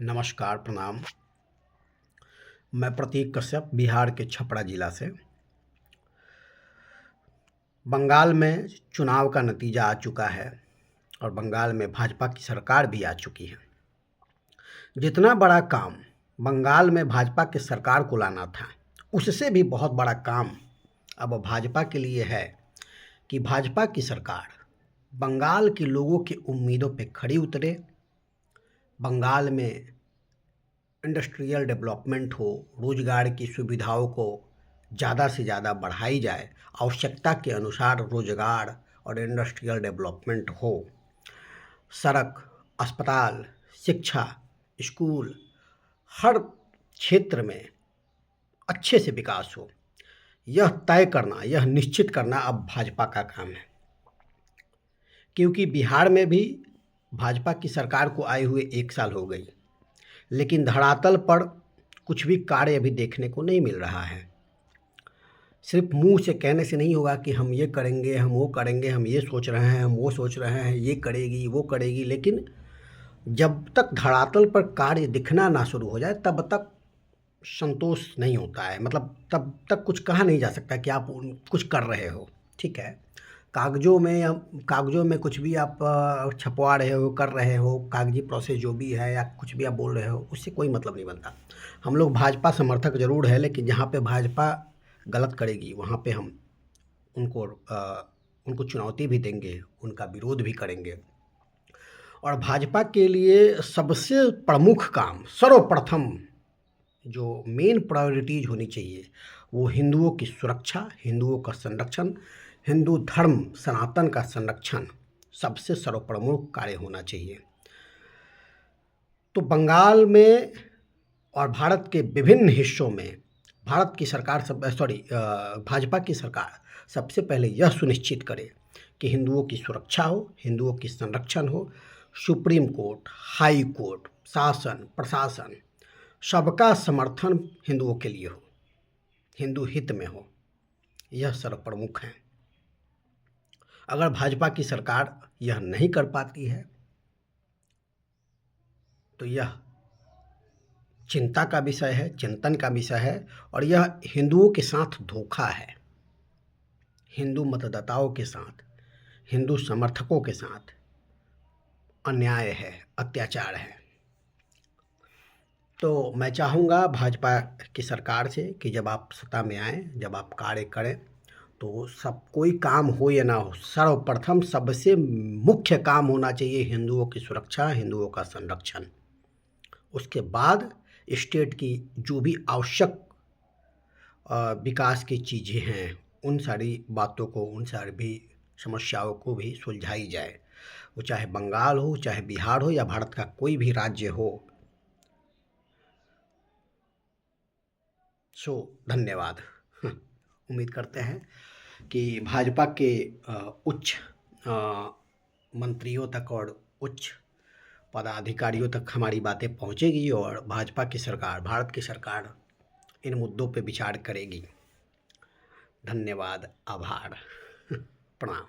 नमस्कार, प्रणाम। मैं प्रतीक कश्यप बिहार के छपरा ज़िला से। बंगाल में चुनाव का नतीजा आ चुका है और बंगाल में भाजपा की सरकार भी आ चुकी है। जितना बड़ा काम बंगाल में भाजपा की सरकार को लाना था, उससे भी बहुत बड़ा काम अब भाजपा के लिए है कि भाजपा की सरकार बंगाल के लोगों की उम्मीदों पे खड़ी उतरे। बंगाल में इंडस्ट्रियल डेवलपमेंट हो, रोज़गार की सुविधाओं को ज़्यादा से ज़्यादा बढ़ाई जाए, आवश्यकता के अनुसार रोज़गार और इंडस्ट्रियल डेवलपमेंट हो, सड़क, अस्पताल, शिक्षा, स्कूल, हर क्षेत्र में अच्छे से विकास हो। यह तय करना, यह निश्चित करना अब भाजपा का काम है, क्योंकि बिहार में भी भाजपा की सरकार को आए हुए 1 साल हो गई, लेकिन धरातल पर कुछ भी कार्य अभी देखने को नहीं मिल रहा है। सिर्फ मुंह से कहने से नहीं होगा कि हम ये करेंगे, हम वो करेंगे, हम ये सोच रहे हैं, हम वो सोच रहे हैं, ये करेगी, वो करेगी, लेकिन जब तक धरातल पर कार्य दिखना ना शुरू हो जाए तब तक संतोष नहीं होता है। मतलब तब तक कुछ कहा नहीं जा सकता कि आप कुछ कर रहे हो। ठीक है, कागज़ों में कुछ भी आप छपवा रहे हो, कर रहे हो, कागजी प्रोसेस जो भी है या कुछ भी आप बोल रहे हो, उससे कोई मतलब नहीं बनता। हम लोग भाजपा समर्थक ज़रूर है, लेकिन जहाँ पे भाजपा गलत करेगी वहाँ पे हम उनको चुनौती भी देंगे, उनका विरोध भी करेंगे। और भाजपा के लिए सबसे प्रमुख काम, सर्वप्रथम जो मेन प्रायोरिटीज़ होनी चाहिए, वो हिंदुओं की सुरक्षा, हिंदुओं का संरक्षण, हिंदू धर्म सनातन का संरक्षण सबसे सर्वप्रमुख कार्य होना चाहिए। तो बंगाल में और भारत के विभिन्न हिस्सों में भारत की सरकार भाजपा की सरकार सबसे पहले यह सुनिश्चित करे कि हिंदुओं की सुरक्षा हो, हिंदुओं की संरक्षण हो, सुप्रीम कोर्ट, हाई कोर्ट, शासन, प्रशासन सबका समर्थन हिंदुओं के लिए हो, हिंदू हित में हो। यह सर्वप्रमुख है। अगर भाजपा की सरकार यह नहीं कर पाती है तो यह चिंता का विषय है, चिंतन का विषय है, और यह हिंदुओं के साथ धोखा है, हिंदू मतदाताओं के साथ, हिंदू समर्थकों के साथ अन्याय है, अत्याचार है। तो मैं चाहूँगा भाजपा की सरकार से कि जब आप सत्ता में आएँ, जब आप कार्य करें, तो सब कोई काम हो या ना हो, सर्वप्रथम सबसे मुख्य काम होना चाहिए हिंदुओं की सुरक्षा, हिंदुओं का संरक्षण। उसके बाद स्टेट की जो भी आवश्यक विकास की चीज़ें हैं, उन सारी बातों को, उन सारी भी समस्याओं को भी सुलझाई जाए। वो चाहे बंगाल हो, चाहे बिहार हो, या भारत का कोई भी राज्य हो। धन्यवाद। उम्मीद करते हैं कि भाजपा के उच्च मंत्रियों तक और उच्च पदाधिकारियों तक हमारी बातें पहुंचेगी और भाजपा की सरकार, भारत की सरकार इन मुद्दों पे विचार करेगी। धन्यवाद, आभार, प्रणाम।